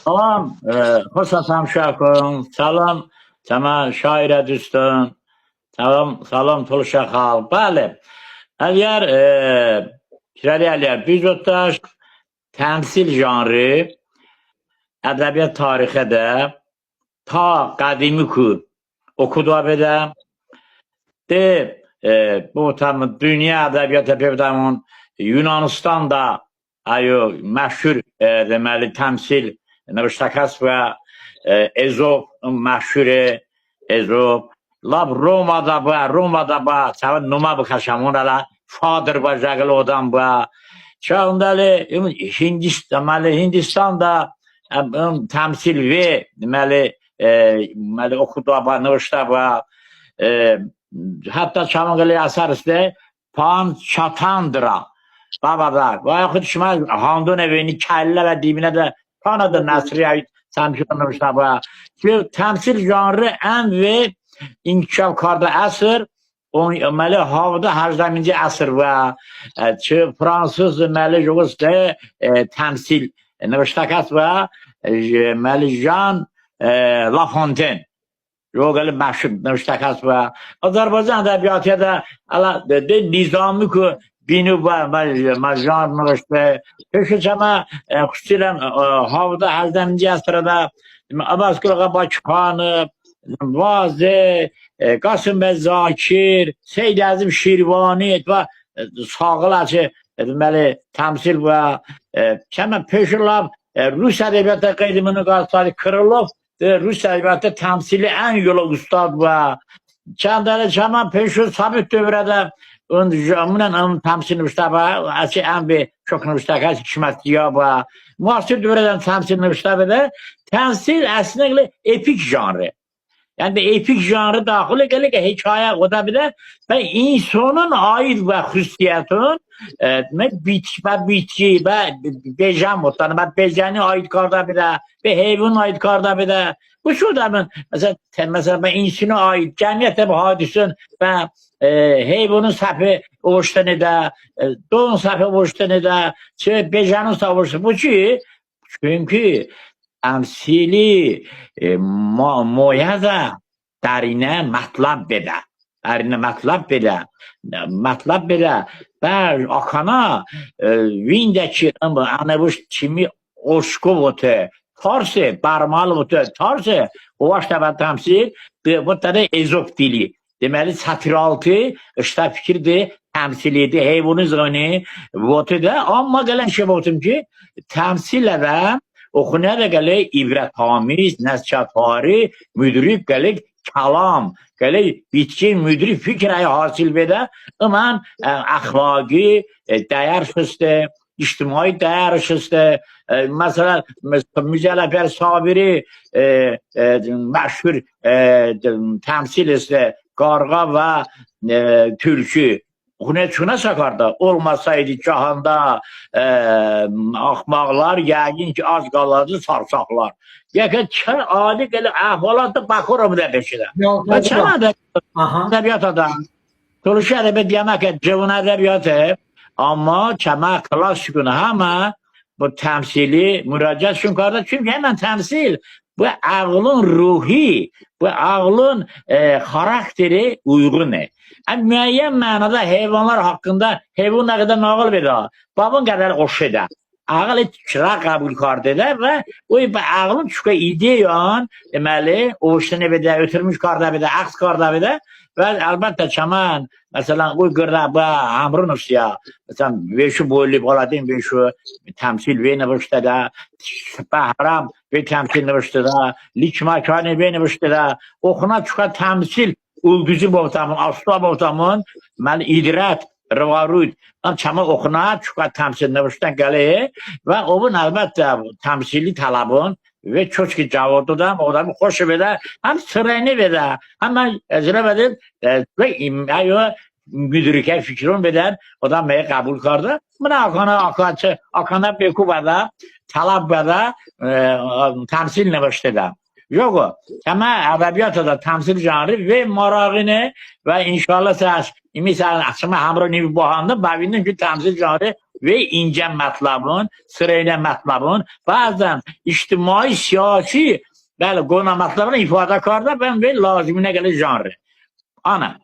Salam, Hosasan Şakın, salam, Cəmal şairə düstün, salam Tuluşa xalq. Bəli, əgər biz ötdaş təmsil janrı ədəbiyyat tarixədə ta qədimi ki okudu bedə de bu tam dünya ədəbiyyatı pevdamın Yunanistan'da məşhur deməli təmsil Növştakas və Ezop məşhur Ezop lab Romada ba çavun numa bıxaşamon ala fadır ba jagıl odam ba çağındalı Hindistan'da təmsil ve deməli okudu ba növşta ba hatta çavungalı asar işte pan çatandıra babada ve yaxud şimal Handun evini kəllə və dibinə də kanadır Nəsriyə təmsil ba ki təmsil janrı ən və inkişaf karda əsr deməli havada 18-ci əsr və ki Fransız deməli jogusda təmsil Növştakas və deməli Jean La Fontaine Rogalı məşhur Növştakas və Azərbaycan ədəbiyyatı da nizami ki binu və jan növştə peşəcəmə xüsusilə havada 18-ci əsrdə Abbasqulağa Bakıxanov Vazı, Qasım bəy Zakir, Seyyid Əzim Şirvani və sağlaçı deməli təmsil və kəmə peşirlab Rus ədəbiyyatı qeydimini qalsali Krılov Rus ədəbiyyatı təmsili ən yola ustad və kəndəli kəmə peşir sabit dövrədə onun təmsil növştəbə əsi ən bir çox növştəqəsi kişmətliyə və müasir dövrədən təmsil növştəbədə təmsil əslində epik janrı. Yani epik janrı daxil gəlir ki, hikayə o da bilir və insanın aid və xüsusiyyətin bitki və bejan mutlaka və bejani aid karda bilir və heyvanın aid karda bilir. Bu şu da mesela insana aid cəmiyyətə bu hadisin və heyvanın səfi oğuşdan edə, doğun səfi oğuşdan edə, bejanın səfi oğuşdan. Bu ki, çünkü təmsili moyaza dərinə mətlab bedə. Mətlab bedə və akana vindəki anəvuş kimi oşkov otu, tarsı, barmal otu, tarsı, o vaxtda təmsil bu da Ezop dili. Deməli, satiraltı, işte fikirdir, təmsilidir, heyvanı zəni, otu da. Amma gələn şey otum ki, təmsilə də oxunuya da gəlir ibrətamiz, nəzkətvari, müdrik gəlir kəlam, gəlir bitki, müdrik fikrəyi hasil bedə, amma əxlaqi, dəyər xüstü, ictimai dəyər xüstü, məsələn, Mücəlləfər Sabiri məşhur təmsil istə, qarğa və türkü. Oxunuya çıxına sakarda, olmasaydı cahanda axmaqlar, yəqin ki, az qalardı sarsaqlar. Yəqin ki, adi gəlir, əhvalatı baxıram da beşidə. Və çəmə ədəbiyyat adam, Turşu ədəbiyyat demək ki, cıvın ədəbiyyatı, amma çəmə klasikunu həmə bu təmsili müraciət üçün qarda. Çünki həmən təmsil bu ağlın ruhi, bu ağlın xarakteri uyğunu. Müəyyən mənada heyvanlar haqqında heyvan nə qədər nağıl verir, babın qədər qoş edə. Ağıl çıra qəbul kardı edər və o ağlın çünki ideyan deməli, o işdən edə, ötürmüş karda bedə, əks karda bedə və əlbəttə çəmən, məsələn, o qırda bu Amrun Usiya, məsələn, veşu boylu Baladin veşu təmsil ve nəvişdə də, Bəhram ve təmsil nəvişdə də, Likmakani ve nəvişdə də, oxuna çıxa təmsil Ulduzu boğtamın, asla boğtamın, mən idrət, rıvarud, çamı oxuna, çıxa təmsil nəvişdən gəlir və onun əlbəttə təmsili tələbin və çox ki cavabı da, o da xoş vedə, həm sırayını vedə, həm əcrə vedir və müdrikə fikrin vedər, o da məyə qəbul kardı. Buna akana beku vədə, tələb vədə, təmsil nəvişdə də. Yok. Ama edebiyata da temsil janrı ve marağını ve inşallah siz misal açma hamro nevi boğandı babinin ki temsil janrı ve ince metlabın, sırayla metlabın, bazen içtimai siyasi bəli, qonamatlarına ifade karda ben ve lazımine gelir janrı. Ana.